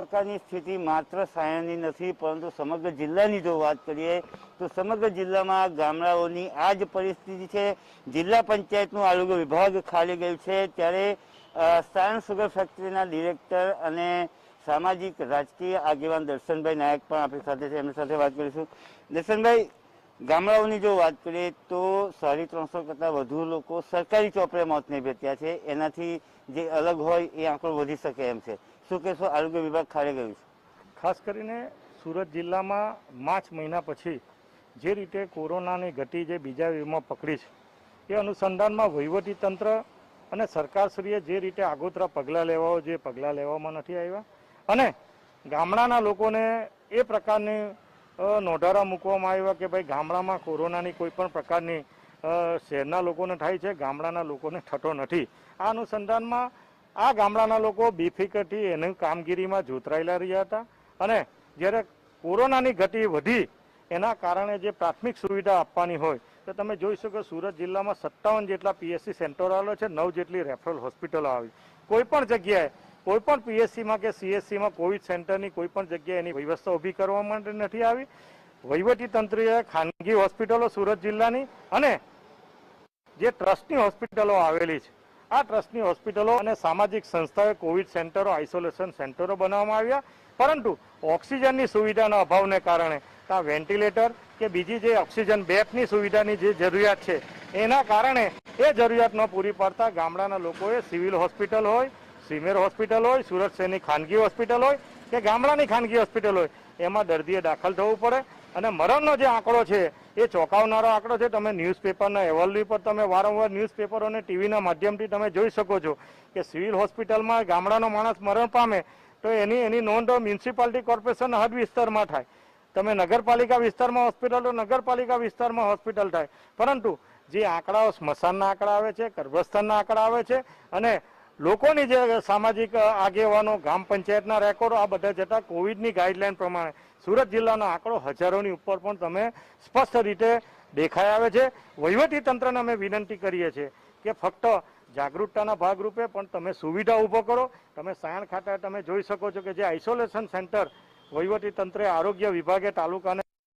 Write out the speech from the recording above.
પ્રકારની સ્થિતિ માત્ર સાયણની નથી, પરંતુ સમગ્ર જિલ્લાની જો વાત કરીએ તો સમગ્ર જિલ્લામાં ગામડાઓની આ જ પરિસ્થિતિ છે। જિલ્લા પંચાયતનું આરોગ્ય વિભાગ ખાલી ગયું છે, ત્યારે સાયણ સુગર ફેક્ટરીના ડિરેક્ટર અને સામાજિક રાજકીય આગેવાન દર્શનભાઈ નાયક પણ આપણી સાથે છે, એમની સાથે વાત કરીશું। દર્શનભાઈ, ગામડાઓની જો વાત કરીએ તો 350 કરતાં વધુ લોકો સરકારી ચોપડે મોતને ભેટ્યા છે। એનાથી જે અલગ હોય એ આંકડો વધી શકે એમ છે। શું કહેશો, આરોગ્ય વિભાગ ખાલી ગયું છે? ખાસ કરીને સુરત જિલ્લામાં માર્ચ મહિના પછી જે રીતે કોરોનાની ઘટી જે બીજા વેવમાં પકડી છે, એ અનુસંધાનમાં વહીવટીતંત્ર અને સરકારશ્રીએ જે રીતે આગોતરા પગલાં લેવા જે પગલાં લેવામાં નથી આવ્યા, અને ગામડાના લોકોને એ પ્રકારની નોંધારા મૂકવામાં આવ્યા કે ભાઈ ગામડામાં કોરોનાની કોઈ પણ પ્રકારની શહેરના લોકોને થાય છે, ગામડાના લોકોને થતો નથી। આ અનુસંધાનમાં આ ગામડાના લોકો બેફિકરથી એની કામગીરીમાં જોતરાયેલા રહ્યા હતા, અને જ્યારે કોરોનાની ગતિ વધી એના કારણે જે પ્રાથમિક સુવિધા આપવાની હોય તો તમે જોઈ શકો સુરત જિલ્લામાં 57 જેટલા પીએચસી સેન્ટરો આવેલા છે, 9 જેટલી રેફરલ હોસ્પિટલો આવી। કોઈ પણ જગ્યાએ કોઈ પણ પીએચસીમાં કે સીએચસીમાં કોવિડ સેન્ટરની કોઈ પણ જગ્યાએ એની વ્યવસ્થા ઊભી કરવા માટે નથી આવી। વહીવટીતંત્રએ ખાનગી હોસ્પિટલો સુરત જિલ્લાની અને જે ટ્રસ્ટની હોસ્પિટલો આવેલી છે, આ ટ્રસ્ટની હોસ્પિટલો અને સામાજિક સંસ્થાઓએ કોવિડ સેન્ટરો, આઇસોલેશન સેન્ટરો બનાવવામાં આવ્યા, પરંતુ ઓક્સિજનની સુવિધાના અભાવને કારણે ત્યાં વેન્ટિલેટર કે બીજી જે ઓક્સિજન બેડની સુવિધાની જે જરૂરિયાત છે, એના કારણે એ જરૂરિયાત ન પૂરી પાડતા ગામડાના લોકોએ સિવિલ હોસ્પિટલ હોય, સિમેર હોસ્પિટલ હોય, સુરત શહેરની ખાનગી હોસ્પિટલ હોય કે ગામડાની ખાનગી હોસ્પિટલ હોય, એમાં દર્દીએ દાખલ થવું પડે। અને મરણનો જે આંકડો છે એ ચોંકાવનારો આંકડો છે। તમે ન્યૂઝપેપરના અહેવાલ પર તમે વારંવાર ન્યૂઝપેપરો અને ટીવીના માધ્યમથી તમે જોઈ શકો છો કે સિવિલ હોસ્પિટલમાં ગામડાનો માણસ મરણ પામે તો એની નોંધ મ્યુનિસિપાલિટી કોર્પોરેશન હદ વિસ્તારમાં થાય, તમે નગરપાલિકા વિસ્તારમાં હોસ્પિટલ તો નગરપાલિકા વિસ્તારમાં હોસ્પિટલ થાય, પરંતુ જે આંકડાઓ સ્મશાનના આંકડા આવે છે, ગર્ભસ્થાનના આંકડા આવે છે, અને લોકોની જે સામાજિક આગેવાનો, ગ્રામ પંચાયતના રેકોર્ડો, આ બધા જતાં કોવિડની ગાઈડલાઈન પ્રમાણે સુરત જિલ્લાનો આંકડો હજારોની ઉપર પણ તમે સ્પષ્ટ રીતે દેખાઈ આવે છે। વહીવટીતંત્રને અમે વિનંતી કરીએ છીએ કે ફક્ત જાગૃતતાના ભાગરૂપે પણ તમે સુવિધા ઊભો કરો। તમે સાયણ ખાતે તમે જોઈ શકો છો કે જે આઇસોલેશન સેન્ટર વહીવટીતંત્રે, આરોગ્ય વિભાગે તાલુકાને